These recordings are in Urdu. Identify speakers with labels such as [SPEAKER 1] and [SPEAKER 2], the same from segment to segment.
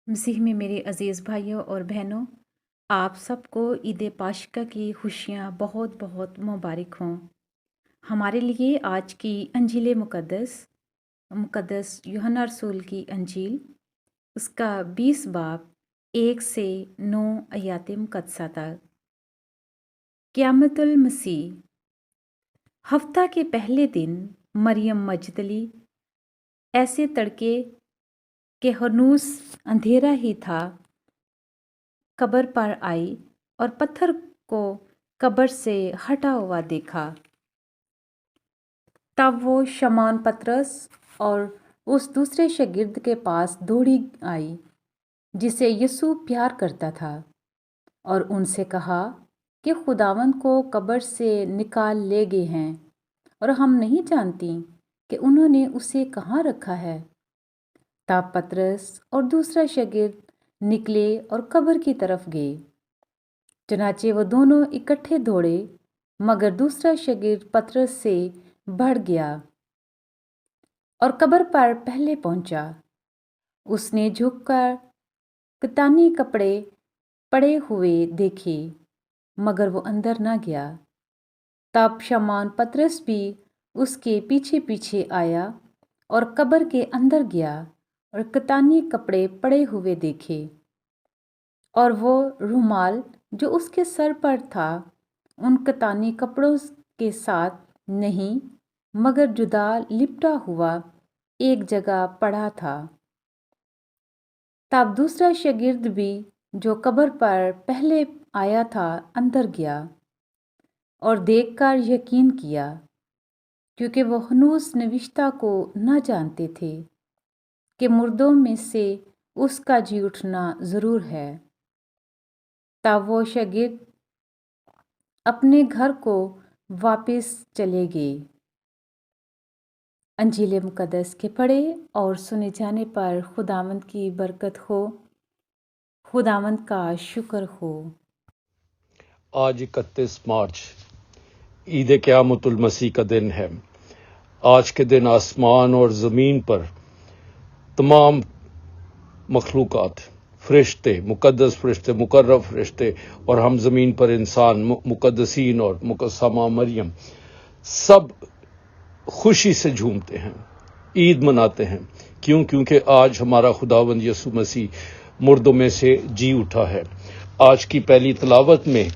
[SPEAKER 1] مسیح میں میرے عزیز بھائیوں اور بہنوں، آپ سب کو عید پاشکہ کی خوشیاں بہت بہت مبارک ہوں۔ ہمارے لیے آج کی انجیل مقدس یوحنا رسول کی انجیل، اس کا 20 باب 1 سے 9 آیات مقدسہ تک۔ قیامت المسیح۔ ہفتہ کے پہلے دن مریم مجدلی ایسے تڑکے کہ ہنوز اندھیرا ہی تھا قبر پر آئی اور پتھر کو قبر سے ہٹا ہوا دیکھا۔ تب وہ شمعون پطرس اور اس دوسرے شاگرد کے پاس دوڑی آئی جسے یسوع پیار کرتا تھا، اور ان سے کہا کہ خداوند کو قبر سے نکال لے گئے ہیں اور ہم نہیں جانتی کہ انہوں نے اسے کہاں رکھا ہے۔ تب پطرس اور دوسرا شاگرد نکلے اور قبر کی طرف گئے۔ چنانچہ وہ دونوں اکٹھے دوڑے، مگر دوسرا شاگرد پطرس سے بڑھ گیا اور قبر پر پہلے پہنچا۔ اس نے جھک کر کتانی کپڑے پڑے ہوئے دیکھے، مگر وہ اندر نہ گیا۔ تب شمعون پطرس بھی اس کے پیچھے پیچھے آیا اور قبر کے اندر گیا اور کتانی کپڑے پڑے ہوئے دیکھے، اور وہ رومال جو اس کے سر پر تھا ان کتانی کپڑوں کے ساتھ نہیں، مگر جدا لپٹا ہوا ایک جگہ پڑا تھا۔ تب دوسرا شاگرد بھی جو قبر پر پہلے آیا تھا اندر گیا اور دیکھ کر یقین کیا، کیونکہ وہ ہنوز نوشتہ کو نہ جانتے تھے کہ مردوں میں سے اس کا جی اٹھنا ضرور ہے۔ تب وہ شاگرد اپنے گھر کو واپس چلے گئے۔ انجیل مقدس کے پڑھے اور سنے جانے پر خداوند کی برکت ہو، خداوند کا شکر ہو۔
[SPEAKER 2] آج 31 مارچ عید قیامت المسیح کا دن ہے۔ آج کے دن آسمان اور زمین پر تمام مخلوقات، فرشتے، مقدس فرشتے، مقرب فرشتے، اور ہم زمین پر انسان، مقدسین اور مقدسہ مریم، سب خوشی سے جھومتے ہیں، عید مناتے ہیں۔ کیونکہ آج ہمارا خداوند یسوع مسیح مردوں میں سے جی اٹھا ہے۔ آج کی پہلی تلاوت میں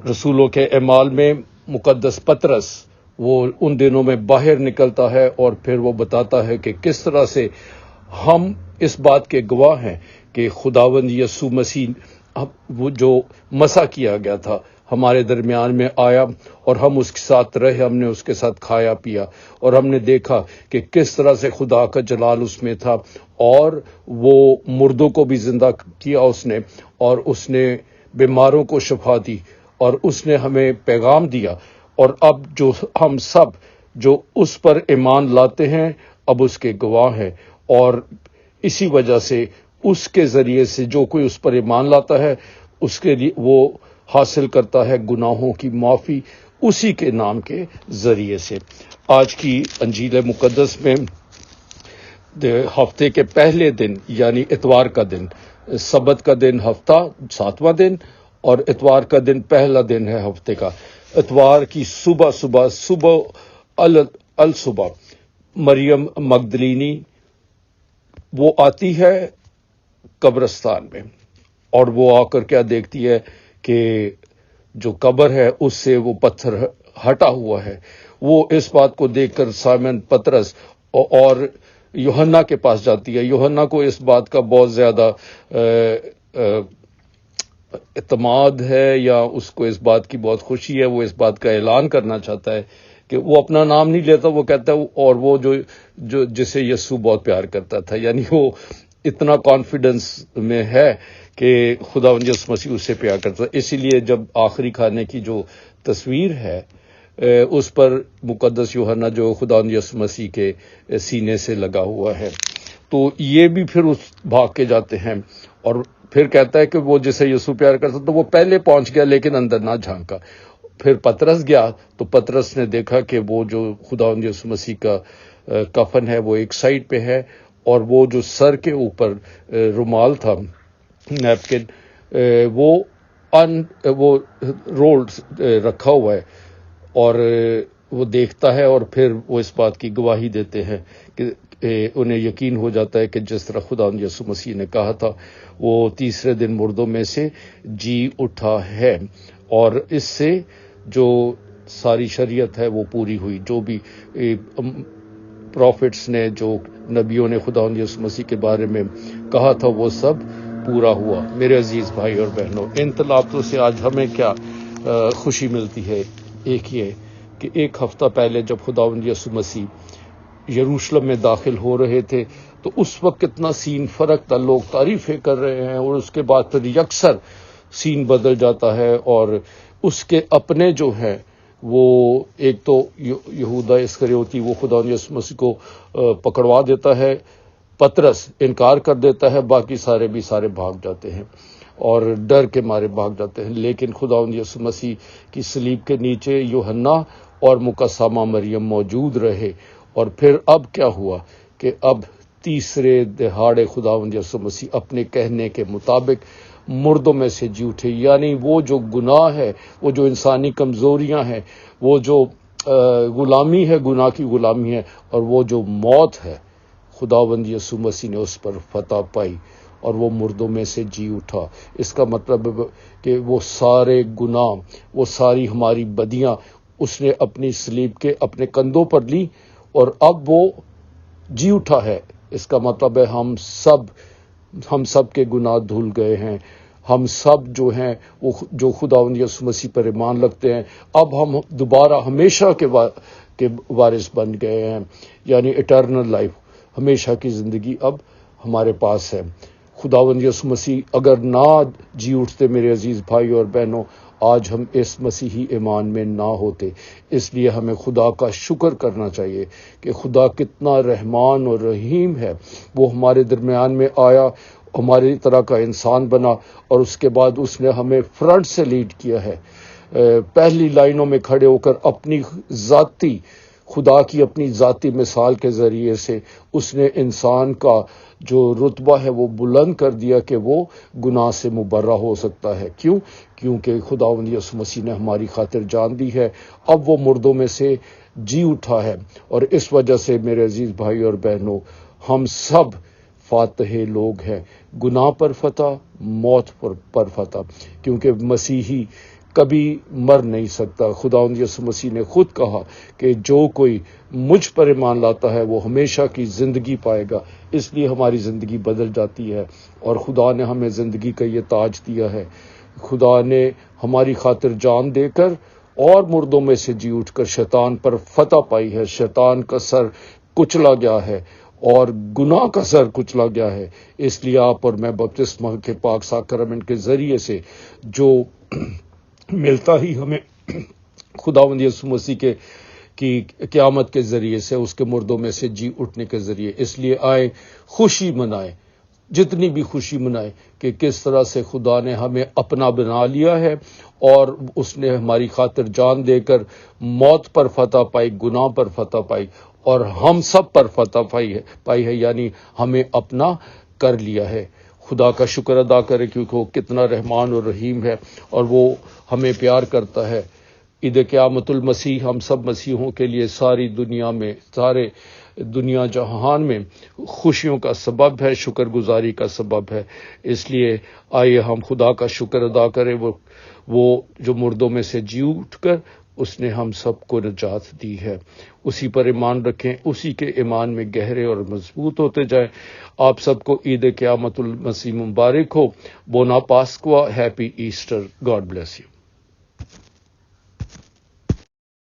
[SPEAKER 2] رسولوں کے اعمال میں مقدس پطرس وہ ان دنوں میں باہر نکلتا ہے اور پھر وہ بتاتا ہے کہ کس طرح سے ہم اس بات کے گواہ ہیں کہ خداوند یسوع مسیح وہ جو مسح کیا گیا تھا ہمارے درمیان میں آیا، اور ہم اس کے ساتھ رہے، ہم نے اس کے ساتھ کھایا پیا، اور ہم نے دیکھا کہ کس طرح سے خدا کا جلال اس میں تھا، اور وہ مردوں کو بھی زندہ کیا اس نے، اور اس نے بیماروں کو شفا دی، اور اس نے ہمیں پیغام دیا، اور اب جو ہم سب جو اس پر ایمان لاتے ہیں اب اس کے گواہ ہیں، اور اسی وجہ سے اس کے ذریعے سے جو کوئی اس پر ایمان لاتا ہے اس کے لیے وہ حاصل کرتا ہے گناہوں کی معافی اسی کے نام کے ذریعے سے۔ آج کی انجیل مقدس میں ہفتے کے پہلے دن یعنی اتوار کا دن، سبت کا دن ہفتہ 7واں دن، اور اتوار کا دن پہلا دن ہے ہفتے کا۔ اتوار کی صبح الصبح مریم مگدلینی وہ آتی ہے قبرستان میں، اور وہ آ کر کیا دیکھتی ہے کہ جو قبر ہے اس سے وہ پتھر ہٹا ہوا ہے۔ وہ اس بات کو دیکھ کر سائمن پطرس اور یوحنا کے پاس جاتی ہے۔ یوحنا کو اس بات کا بہت زیادہ اعتماد ہے، یا اس کو اس بات کی بہت خوشی ہے، وہ اس بات کا اعلان کرنا چاہتا ہے کہ وہ اپنا نام نہیں لیتا، وہ کہتا ہے اور وہ جو جسے یسوع بہت پیار کرتا تھا، یعنی وہ اتنا کانفیڈنس میں ہے کہ خداوند یسوع مسیح اس سے پیار کرتا ہے۔ اسی لیے جب آخری کھانے کی جو تصویر ہے اس پر مقدس یوحنا جو خداوند یسوع مسیح کے سینے سے لگا ہوا ہے، تو یہ بھی پھر اس بھاگ کے جاتے ہیں، اور پھر کہتا ہے کہ وہ جسے یسوع پیار کرتا تو وہ پہلے پہنچ گیا لیکن اندر نہ جھانکا۔ پھر پطرس گیا تو پطرس نے دیکھا کہ وہ جو خداوند یسوع مسیح کا کفن ہے وہ ایک سائڈ پہ ہے، اور وہ جو سر کے اوپر رومال تھا نیپکن وہ رولڈ رکھا ہوا ہے اور وہ دیکھتا ہے اور پھر وہ اس بات کی گواہی دیتے ہیں کہ انہیں یقین ہو جاتا ہے کہ جس طرح خداوند یسوع مسیح نے کہا تھا وہ تیسرے دن مردوں میں سے جی اٹھا ہے، اور اس سے جو ساری شریعت ہے وہ پوری ہوئی، جو بھی پروفٹس نے، جو نبیوں نے خداوند یسوع مسیح کے بارے میں کہا تھا وہ سب پورا ہوا۔ میرے عزیز بھائی اور بہنوں، ان تلاوتوں سے آج ہمیں کیا خوشی ملتی ہے؟ ایک یہ کہ ایک ہفتہ پہلے جب خداوند یسوع مسیح یروشلم میں داخل ہو رہے تھے تو اس وقت کتنا سین فرق تھا، لوگ تعریفیں کر رہے ہیں، اور اس کے بعد پھر یکسر سین بدل جاتا ہے، اور اس کے اپنے جو ہیں وہ ایک تو یہودا اسکریوتی وہ خداوند یسوع مسیح کو پکڑوا دیتا ہے، پطرس انکار کر دیتا ہے، باقی سارے بھاگ جاتے ہیں اور ڈر کے مارے بھاگ جاتے ہیں، لیکن خداوند یسوع مسیح کی صلیب کے نیچے یوحنا اور مقسمہ مریم موجود رہے، اور پھر اب کیا ہوا کہ اب تیسرے دہاڑے خداوند یسوع مسیح اپنے کہنے کے مطابق مردوں میں سے جی اٹھے، یعنی وہ جو گناہ ہے، وہ جو انسانی کمزوریاں ہیں، وہ جو غلامی ہے، گناہ کی غلامی ہے، اور وہ جو موت ہے، خداوند یسوع مسیح نے اس پر فتح پائی اور وہ مردوں میں سے جی اٹھا۔ اس کا مطلب ہے کہ وہ سارے گناہ، وہ ساری ہماری بدیاں اس نے اپنی صلیب کے اپنے کندھوں پر لی، اور اب وہ جی اٹھا ہے۔ اس کا مطلب ہے ہم سب کے گناہ دھل گئے ہیں، ہم سب جو ہیں وہ جو خداوند یسوع مسیح پر ایمان رکھتے ہیں، اب ہم دوبارہ ہمیشہ کے وارث بن گئے ہیں، یعنی اٹرنل لائف، ہمیشہ کی زندگی اب ہمارے پاس ہے۔ خداوند یسوع مسیح اگر نہ جی اٹھتے میرے عزیز بھائی اور بہنوں، آج ہم اس مسیحی ایمان میں نہ ہوتے۔ اس لیے ہمیں خدا کا شکر کرنا چاہیے کہ خدا کتنا رحمان اور رحیم ہے، وہ ہمارے درمیان میں آیا، ہماری طرح کا انسان بنا، اور اس کے بعد اس نے ہمیں فرنٹ سے لیڈ کیا ہے، پہلی لائنوں میں کھڑے ہو کر اپنی ذاتی خدا کی اپنی ذاتی مثال کے ذریعے سے اس نے انسان کا جو رتبہ ہے وہ بلند کر دیا کہ وہ گناہ سے مبرہ ہو سکتا ہے۔ کیونکہ خداوند یسوع مسیح نے ہماری خاطر جان دی ہے، اب وہ مردوں میں سے جی اٹھا ہے، اور اس وجہ سے میرے عزیز بھائی اور بہنوں، ہم سب فاتح لوگ ہیں، گناہ پر فتح، موت پر فتح، کیونکہ مسیحی کبھی مر نہیں سکتا۔ خداوند یسوع مسیح نے خود کہا کہ جو کوئی مجھ پر ایمان لاتا ہے وہ ہمیشہ کی زندگی پائے گا، اس لیے ہماری زندگی بدل جاتی ہے، اور خدا نے ہمیں زندگی کا یہ تاج دیا ہے۔ خدا نے ہماری خاطر جان دے کر اور مردوں میں سے جی اٹھ کر شیطان پر فتح پائی ہے، شیطان کا سر کچلا گیا ہے اور گناہ کا سر کچلا گیا ہے۔ اس لیے آپ اور میں بپتسمہ کے پاک ساکرمنٹ کے ذریعے سے جو ملتا ہی ہمیں خداوند یسوع مسیح کی قیامت کے ذریعے سے، اس کے مردوں میں سے جی اٹھنے کے ذریعے، اس لیے آئیں خوشی منائیں، جتنی بھی خوشی منائیں کہ کس طرح سے خدا نے ہمیں اپنا بنا لیا ہے، اور اس نے ہماری خاطر جان دے کر موت پر فتح پائی، گناہ پر فتح پائی، اور ہم سب پر فتح پائی ہے، یعنی ہمیں اپنا کر لیا ہے۔ خدا کا شکر ادا کرے کیونکہ وہ کتنا رحمان اور رحیم ہے، اور وہ ہمیں پیار کرتا ہے۔ عید قیامت المسیح ہم سب مسیحوں کے لیے ساری دنیا میں، سارے دنیا جہان میں خوشیوں کا سبب ہے، شکر گزاری کا سبب ہے۔ اس لیے آئیے ہم خدا کا شکر ادا کریں، وہ جو مردوں میں سے جی اٹھ کر اس نے ہم سب کو نجات دی ہے۔ اسی پر ایمان رکھیں، اسی کے ایمان میں گہرے اور مضبوط ہوتے جائیں۔ آپ سب کو عید قیامت المسیح مبارک ہو، بونا پاسکوا، happy Easter, God bless you.